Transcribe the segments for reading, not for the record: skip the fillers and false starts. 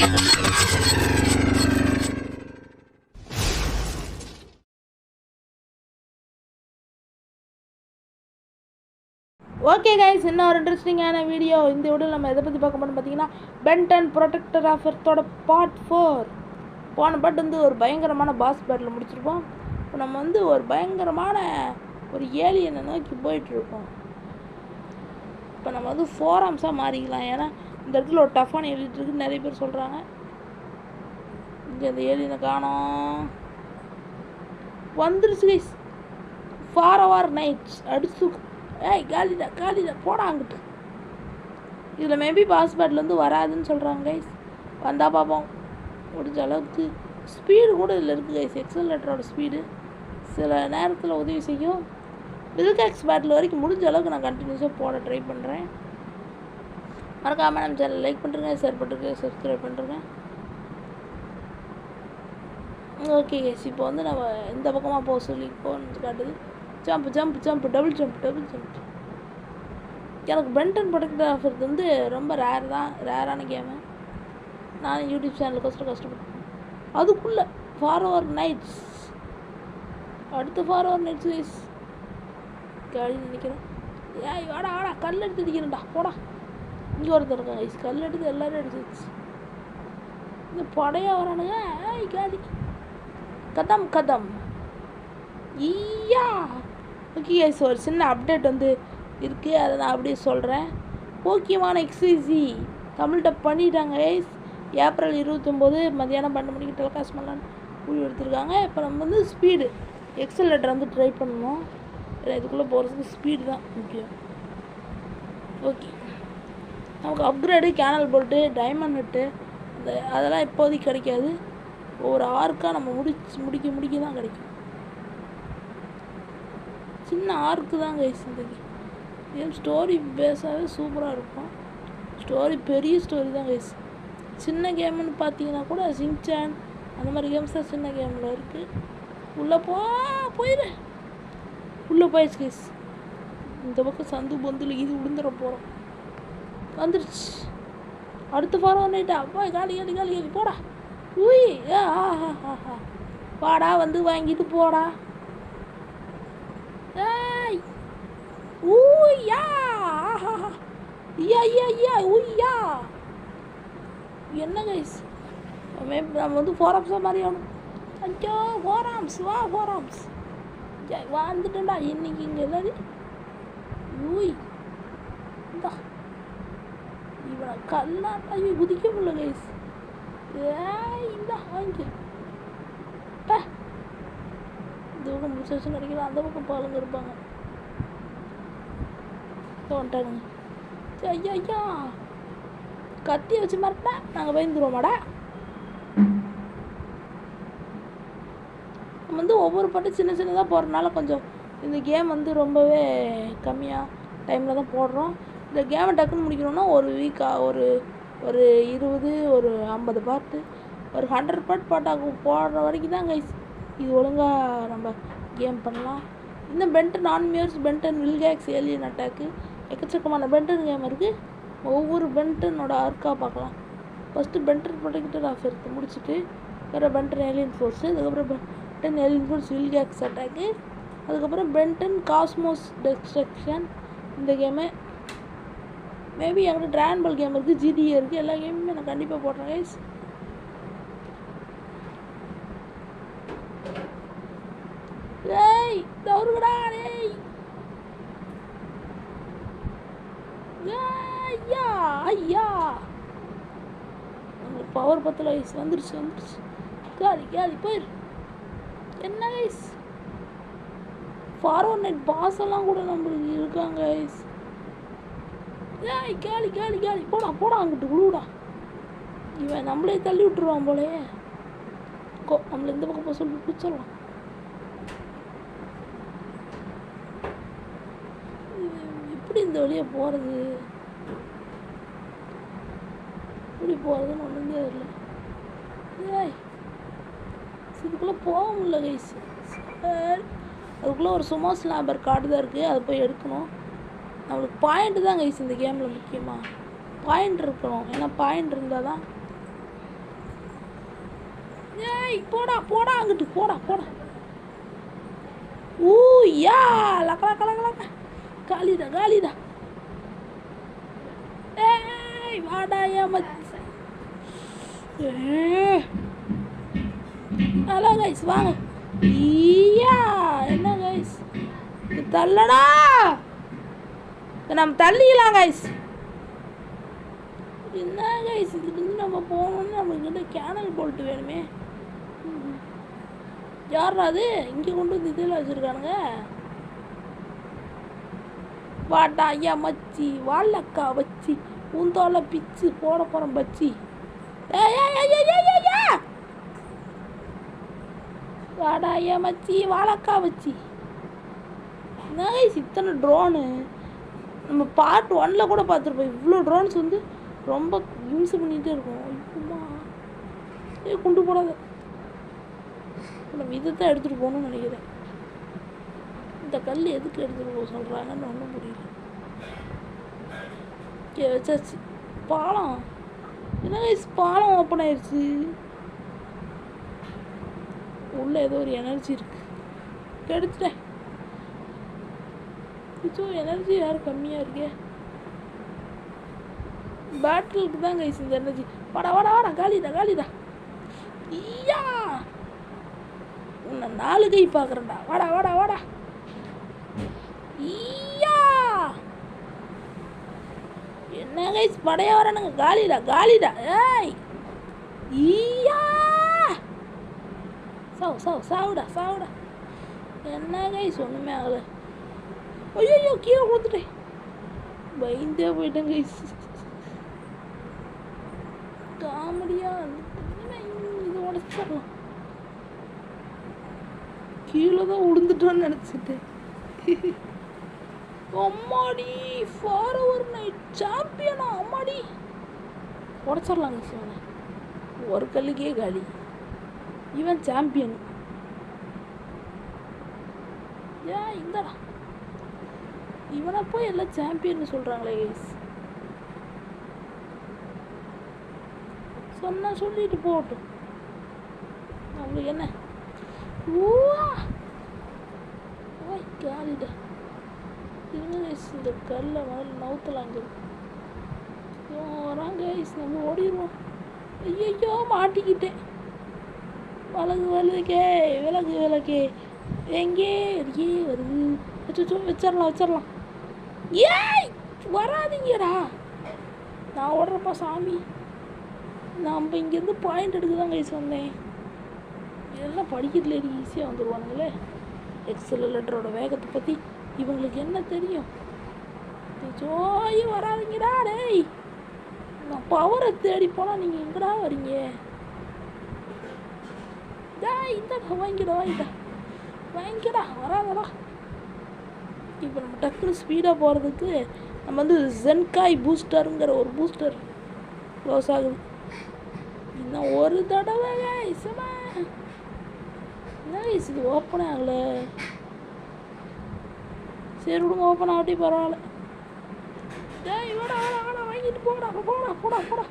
Okay guys, இன்னும் ஒரு இன்ட்ரெஸ்டிங்கான வீடியோ. இந்த வீடியோ நம்ம எதை பற்றி பார்க்க போகிறோம்னு பார்த்தீங்கன்னா, பென் 10 ப்ரொடெக்டர் ஆஃப் எர்த்தோட பார்ட் 4. போன பாட்டு வந்து ஒரு பயங்கரமான பாஸ் பேட்டில் முடிச்சிருப்போம். இப்போ நம்ம வந்து ஒரு பயங்கரமான ஒரு ஏலியனை நோக்கி போயிட்டுருக்கோம். இப்போ நம்ம வந்து ஃபோரம்ஸாக மாறிக்கலாம். ஏன்னா இந்த இடத்துல ஒரு டஃப்பான ஏலியன் இருக்குன்னு நிறைய பேர் சொல்கிறாங்க. இங்கே அந்த ஏலியனை காணோம். வந்துருச்சு கைஸ். ஃபார் நைட்ஸ் அடிச்சு. ஏய் காலிடா போடா அங்கிட்டு. இதில் மேபி பாஸ் பேட்டில் வந்து வராதுன்னு சொல்கிறாங்க கைஸ். வந்தால் பார்ப்போம். முடிஞ்ச அளவுக்கு ஸ்பீடு கூட இதில் இருக்குது கைஸ். எக்ஸலரேட்டரோட ஸ்பீடு சில நேரத்தில் உதவி செய்யும். வில்கேக்ஸ் பேட்டில் வரைக்கும் முடிஞ்ச அளவுக்கு நான் கண்டினியூஸாக போட ட்ரை பண்ணுறேன். மறக்காமல் நம்ம சேனல் லைக் பண்ணுறேங்க, ஷேர் பண்ணுறேங்க, சப்ஸ்கிரைப் பண்ணுறேங்க. ஓகே கைஸ், இப்போ வந்து நம்ம இந்த பக்கமாக போக சொல்லி போன்னு காட்டுது. Jump double jump. எனக்கு பென் 10 ப்ரொடெக்டர் ஆஃபர் வந்து ரொம்ப ரேரான கேமு. நானும் யூடியூப் சேனலுக்கு கஷ்டப்பட்டேன். அதுக்குள்ளே ஃபார் நைட்ஸ். அடுத்து ஃபார் நைட்ஸ் கைஸ். காடி நினைக்கிறேன். ஏய் வாடா கல் எடுத்து அடிக்கிறேன்டா போடா. இங்கே ஒருத்தர் இருக்காங்க கைஸ். கல் எடுத்து எல்லோரும் அடிச்சிச்சு. இந்த படையாக வரானுங்க. ஏய் காடி கதம் ஈயா. ஓகே கைஸ், ஒரு சின்ன அப்டேட் வந்து இருக்குது. அதை நான் அப்படியே சொல்கிறேன். போக்கியமான எக்ஸைசி தமிழ் டப் பண்ணிட்டாங்க கைஸ். ஏப்ரல் 29 மதியானம் 12 மணிக்கு டெலிகாஸ்ட் பண்ணலான்னு கூலி எடுத்துருக்காங்க. இப்போ நம்ம வந்து ஸ்பீடு எக்ஸலரேட்டர் வந்து ட்ரை பண்ணணும். இதுக்குள்ளே போகிறதுக்கு ஸ்பீடு தான் முக்கியம். ஓகே, நமக்கு upgrade canal bolt diamond net அதெல்லாம் இப்போதைக்கு கிடைக்காது. ஒரு ஆர்க்காக நம்ம முடிக்க தான் கிடைக்கும். சின்ன ஆர்க்கு தான் கைஸ். இந்த கேம் ஸ்டோரி பேஸாகவே சூப்பராக இருக்கும். ஸ்டோரி பெரிய ஸ்டோரி தான் கைஸ். சின்ன கேம்னு பார்த்தீங்கன்னா கூட சிங்சான் அந்த மாதிரி கேம்ஸ் தான் சின்ன கேமில் இருக்குது. உள்ளே போயிடு. உள்ளே போயிடுச்சு கைஸ். இந்த பக்கம் சந்து பொந்தில் இது விழுந்துட போகிறோம். வந்துடுச்சு. அடுத்து ஃபார் நைட்டா போய் காலி போடா. ஊய் வாடா வந்து வாங்கிட்டு போடா. ஏய் ஊயா ஊயா. என்ன கைஸ், நம்ம வந்து ஃபோரம்ஸாக மாதிரி ஆகணும். ஐயோ ஃபோரம்ஸ் வந்துட்டேன்டா இன்னைக்கு. இங்கே எல்லாரும் ஊய் இந்தா இவனை கல்லாட்டா குதிக்க முடியல கைஸ். ஏய் இந்தா வாங்கி இந்த பக்கம் முடிச்சு நினைக்கிறேன். அந்த பக்கம் பாலுங்க இருப்பாங்க. வந்துட்டானுங்க. ஐயா கத்தியை வச்சு மறட்டா நாங்கள் பயந்துருவோமாடா. நம்ம வந்து ஒவ்வொரு பாட்டு சின்னதாக போடுறதுனால கொஞ்சம் இந்த கேம் வந்து ரொம்பவே கம்மியாக டைமில் தான் போடுறோம். இந்த கேமை டக்குன்னு முடிக்கணும்னா ஒரு வீக்காக ஒரு 20 ஒரு 50 பாட்டு ஒரு 100 பாட்டாக போடுற வரைக்கும் தான் கைஸ் இது ஒழுங்காக நம்ம கேம் பண்ணலாம். இந்த பென் 10 நான்மியர்ஸ், பென் 10 வில்கேக்ஸ், ஏலியன் அட்டாக்கு, எக்கச்சக்கமான பென் 10 கேம் இருக்குது. ஒவ்வொரு பென் 10 ஆர்க்காக பார்க்கலாம். First Ben 10 protector of Earth முடிச்சுட்டு வேறு பென் 10 ஏலியன் ஃபோர்ஸு, அதுக்கப்புறம் Ben 10 alien force Vilgax attack, அதுக்கப்புறம் பென் 10 காஸ்மோஸ் டெஸ்ட்ரக்ஷன். இந்த கேமு மேபி என்கிட்ட ட்ராகன் பால் கேம் இருக்குது, ஜிடிஏ இருக்குது. எல்லா கேமுமே நான் கண்டிப்பாக போடுறேன் கைஸ். ஏய் தவறுகடா டேய். ஐயா உங்களுக்கு பவர் பத்தல கைஸ். வந்துருச்சு. காலி போயிரு. என்ன கைஸ், ஃபார் நைட் பாஸ் எல்லாம் கூட நம்மளுக்கு இருக்காங்க கைஸ். ஏய் காலி போடா அங்கிட்டு விழுடா. இவன் நம்மளே தள்ளி விட்டுருவான் போலே. நம்மள இந்த பக்கம் போக சொல்லி பிடிச்சிடலாம். எப்படி இந்த வழியை போகிறது, எப்படி போகிறதுன்னு ஒன்றும் தெரியல. ஏய் இதுக்குள்ளே போக முடியல கைஸ். அதுக்குள்ளே ஒரு சும்மா ஸ்லாம்பர் கார்டு தான் இருக்குது. அதை போய் எடுக்கணும். நம்மளுக்கு பாயிண்ட் தான் கைஸ் இந்த கேமில் முக்கியமாக பாயிண்ட் இருக்கணும். ஏன்னா பாயிண்ட் இருந்தால் தான் ஏய் போடா போடா அங்கிட்டு போடா போடா. ஊ யா லக்க லக்க லக்க லக்க. காலிடா காலிடா. ஏய் வாடா மச்சி. ஹலோ கைஸ் வாங்க. ஈயா என்ன கைஸ் தள்ளடா. நம்ம தள்ளிக்கலாம் கைஸ். என்ன கைஸ் இதுலேருந்து நம்ம போகணுன்னு நம்மக்கிட்ட கேனல் போல்ட்டு வேணுமே. யாரா அது இங்கே கொண்டு வந்து இதில் வச்சுருக்கானுங்க. வாடா ஐயா மச்சி வாழக்கா வச்சி உந்தோல பிச்சு போட போகிறோம் பச்சி. வாடா ஐயா மச்சி வாழக்கா வச்சி. என்ன கைஸ் இத்தனை ட்ரோனு நம்ம பார்ட் 1ல் கூட பார்த்துருப்போம். இவ்வளோ ட்ரோன்ஸ் வந்து ரொம்ப யூஸ் பண்ணிகிட்டே இருக்கும். இப்போமா கொண்டு போடாத. நம்ம இதைத்தான் எடுத்துகிட்டு போகணும்னு நினைக்கிறேன். இந்த கல் எதுக்கு எடுத்துகிட்டு போக சொல்கிறாங்கன்னு ஒன்றும் புரியல. வச்சாச்சு பாலம். என்ன கைஸ் பாலம் ஓப்பன் ஆயிடுச்சு. உள்ள ஏதோ ஒரு எனர்ஜி இருக்கு. எடுத்துட்டேன். எனர்ஜி யாரும் கம்மியாக இருக்கே. பேட்டிலுக்கு தான் கைஸ் இந்த எனர்ஜி. வாடா வாடா வாடா காலிடா காலிடா. ஈயா உன்னை 4 கை பார்க்குறேன்டா. வாடா வாடா வாடா. ஈயா என்ன கைஸ் படையா வரானுங்க. காலிடா காலிடா. ஏய் ஈயா சாவுடா சாவுடா. என்ன கைஸ் ஒன்றுமே ஆகலை. ஐயோ கீழே கொடுத்துட்டேன். பயந்தே போயிட்டேன் கைஸ். காமெடியா இது உடச்சிடலாம். கீழே தான் உளுந்துட்டோன்னு நினச்சிட்டேன். அம்மாடி ஃபார் ஓவர் நைட் சாம்பியனா. அம்மாடி உடச்சிடலாங்க சிவனை. ஒரு கல்லுக்கே காலி. இவன் சாம்பியன். ஏன் இந்தடா இவனை போய் எல்லாம் சாம்பியன் சொல்கிறாங்களே கைஸ். சொன்னா சொல்லிட்டு போகட்டும். நம்மளுக்கு என்ன. காலிடா இருங்க கைஸ். இந்த கல்லை முதல்ல நவுத்தலாங்க. வராங்க கைஸ். நம்ம ஓடிடுவோம். ஐயோ மாட்டிக்கிட்டேன். விலகு விலகே விலகு விலகே. எங்கே வருது. வச்சிடலாம் வச்சிடலாம். ஏய் வராதிங்கடா. நான் ஓடுறப்பா சாமி. நம்ம இங்கேருந்து பாயிண்ட் எடுக்க தான் கைஸ் வந்தேன். இதெல்லாம் படிக்கிறதுல ஈஸியாக வந்துடுவானுங்களே. எக்ஸலரேட்டரோட வேகத்தை பற்றி இவங்களுக்கு என்ன தெரியும். ஜோய் வராதிங்கடா டேய். நான் பவரை தேடி போனால் நீங்கள் எங்கடா வரீங்க. இந்த வாங்கிடா வாங்கிடா வாங்கிடா வராதடா. இப்போ நம்ம டக்குனு ஸ்பீடாக போகிறதுக்கு நம்ம வந்து ஜென்காய் பூஸ்டருங்கிற ஒரு பூஸ்டர் க்ளோஸ் ஆகுது. இன்னும் ஒரு தடவை கைஸ்மா. என்ன கைஸ் இது ஓப்பனே ஆகலை. சரி விடுங்க ஓப்பன் ஆகட்டி பரவாயில்ல. டேய் வாடா வாடா வாடா வாங்கிட்டு போடா போடா போடா போடா.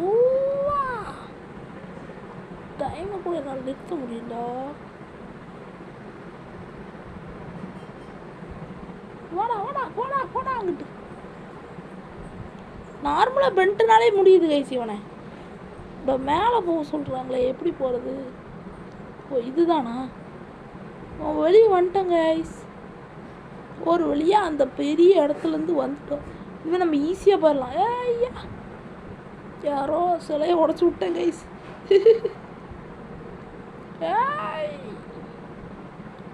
ஊவா டைமை கூட என்னால் நிறுத்த முடியும்டா. வாடா வாடா போடா போடா அங்கிட்டு. நார்மலாக பென்ட்டுனாலே முடியுது கைஸ் இவனை. இப்போ மேலே போக சொல்கிறாங்களே எப்படி போகிறது. ஓ இதுதானா. வெளியே வந்துட்டோங்க கைஸ். ஒரு வழியாக அந்த பெரிய இடத்துலேருந்து வந்துட்டோம். இவன் நம்ம ஈஸியாக போயிடலாம். ஐயா யாரோ சிலையை உடச்சி விட்டேன் கைஸ்.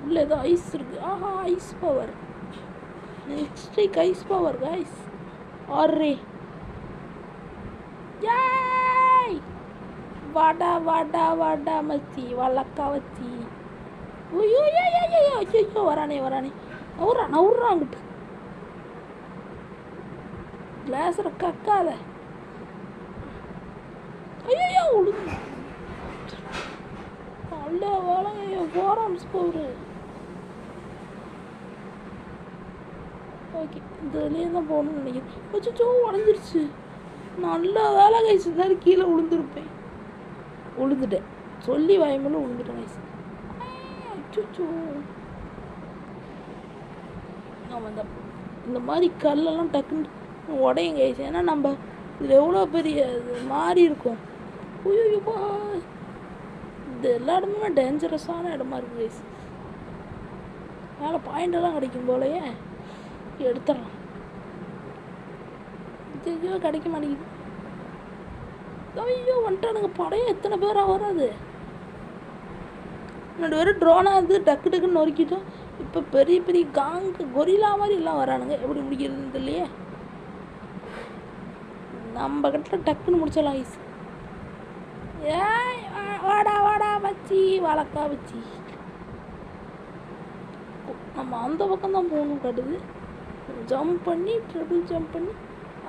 உள்ள ஏதோ ஐஸ் இருக்கு. ஆஹா ice power. Next ice power guys. ஆர்ரே ஏய் வாடா வாடா வாடா மச்சி வழக்கா வச்சி. ஐயோ ஐயோ வரானே வரானே. நவுறான் அங்கிட்டு. கிளாஸரை கக்காத. ஐயோ உழுது. நல்ல வேலைங்க போகிறோம் ஸ்கோரு. ஓகே இதுலேயே தான் போகணும்னு நினைக்கிறேன். வச்சுச்சோ உடஞ்சிருச்சு. நல்ல வேலை கைஸ் இருந்தாலும் கீழே விழுந்துருப்பேன். உழுதுட்டேன், சொல்லி வாய்மூலம் உழுந்துட்டேன் கைஸ். அச்சோ, ஆமாம் இந்த மாதிரி கல்லெல்லாம் டக்குன்னு உடையும் கைஸ். ஏன்னா நம்ம இதில் எவ்வளோ பெரிய மாறி இருக்கும். ஐயோப்பா, இந்த எல்லா இடமுமே டேஞ்சரஸான இடமா இருக்குது கைஸ். மேலே பாயிண்டெல்லாம் கிடைக்கும் போலயே, எடுத்துடலாம். ஐயோ கிடைக்க மாட்டேங்குது. ஐயோ வந்துட்டானுங்க படையும். எத்தனை பேராக வராது. முன்னாடி வேறு ட்ரோனாக இருந்து டக்கு டக்குன்னு நொறுக்கிட்டோம். இப்போ பெரிய பெரிய காங்கு கொரிலா மாதிரி எல்லாம் வரானுங்க. எப்படி முடிக்கிறதுன்னு தெரியலையே. நம்ம கட்டில் டக்குன்னு முடிச்சிடலாம் கைஸ். ஏய் வாடா வாடா வச்சி வழக்கா வச்சி. நம்ம அந்த பக்கம் தான் போகணும் காட்டுது. ஜம்ப் பண்ணி ட்ரிபிள் ஜம்ப் பண்ணி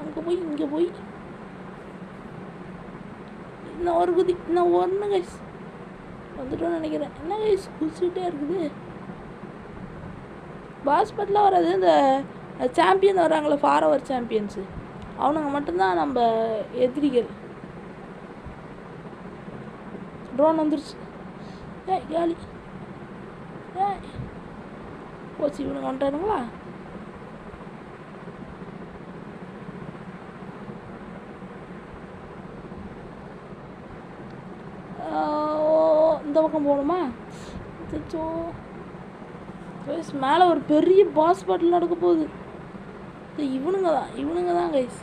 அங்கே போய் இங்கே போய் இன்னும் ஒரு குதி, இன்னும் ஒன்று கைஸ் வந்துட்டோன்னு நினைக்கிறேன். என்ன கைஸ் குதிச்சுட்டே இருக்குது. பாஸ்பெட்லாம் வராது. இந்த சாம்பியன் வராங்களே, ஃபாரோவர் சாம்பியன்ஸு, அவனுங்க மட்டும்தான் நம்ம எதிரிகள். ட்ரோன் வந்துருச்சு. ஏய் காலி. ஏய் போச்சு, இவனுங்க வந்துட்டானுங்களா? இந்த பக்கம் போகணுமா? அச்சோ கைஸ், மேலே ஒரு பெரிய பாஸ் பாட்டில் நடக்க போகுது. இவனுங்க தான் கைஸ்.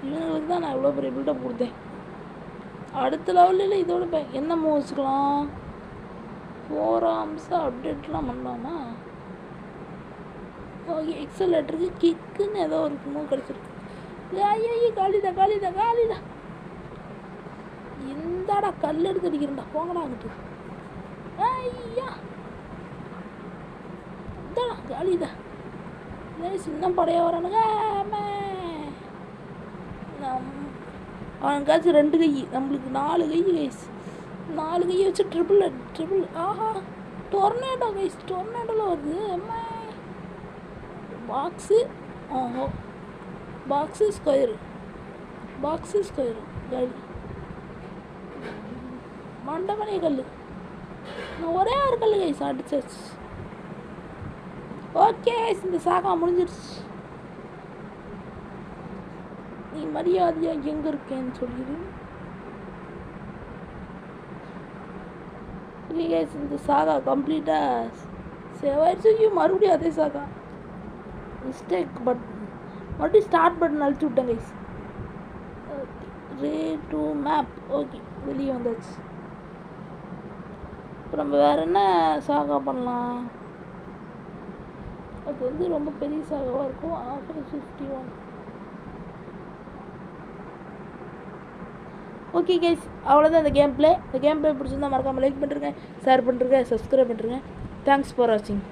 இவனுங்களுக்கு தான் நான் இவ்வளோ பெரிய பில்டப் கொடுத்தேன். அடுத்த லெவலில் இதோட என்ன மூவ் வச்சுக்கலாம்? 4 ஆர்ம்ஸ் அப்டேட்லாம் பண்ணலாமா? ஓகே, எக்ஸலேட்டருக்கு கிக்குன்னு ஏதோ ஒரு மூவ் கிடச்சிருக்கு. ஐயோ காலிதா. இந்தாடா கல் எடுத்து அடிக்கிறேன்டா, போங்கடா அங்கிட்டு. ஐயா இந்தாடா காலிதா. சின்ன படையாக வரானுங்க. அவனுக்காச்சும் 2 கை, நம்மளுக்கு 4 கை கைஸ். 4 கையை வச்சு ட்ரிபிள். ஆஹா டொர்னேடோ கைஸ், டொர்னேடோவில் வருது. பாக்ஸு, ஓஹோ பாக்ஸு ஸ்கொயரு கல், மண்டபனே கல். நான் ஒரே ஒரு கல் கைஸ் அடிச்சாச்சு. ஓகே இந்த சாகா முடிஞ்சிருச்சு. நீ மரியாதையா எங்கே இருக்கேன்னு சொல்லிடு. ஓகே கைஸ், இந்த சாகா கம்ப்ளீட்டாக சேவ் ஆயிடுச்சு. மறுபடியும் அதே சாகா மிஸ்டேக். மறுபடியும் ஸ்டார்ட் பட்டன் அழுத்தி விட்டேன் கைஸ். ரே டு மேப். ஓகே வெளியே வந்தாச்சு. இப்போ நம்ம வேறு என்ன சாகா பண்ணலாம்? அது வந்து ரொம்ப பெரிய சாகாவாக இருக்கும். ஆஃபர் 51. ஓகே கைஸ், அவ்வளோதான் இந்த கேம் பிளே பிடிச்சிருந்தா மறக்காமல் லைக் பண்ணுறேங்க, ஷேர் பண்ணுறேங்க, சப்ஸ்கிரைப் பண்ணுறேங்க. தேங்க்ஸ் ஃபார் வாட்சிங்.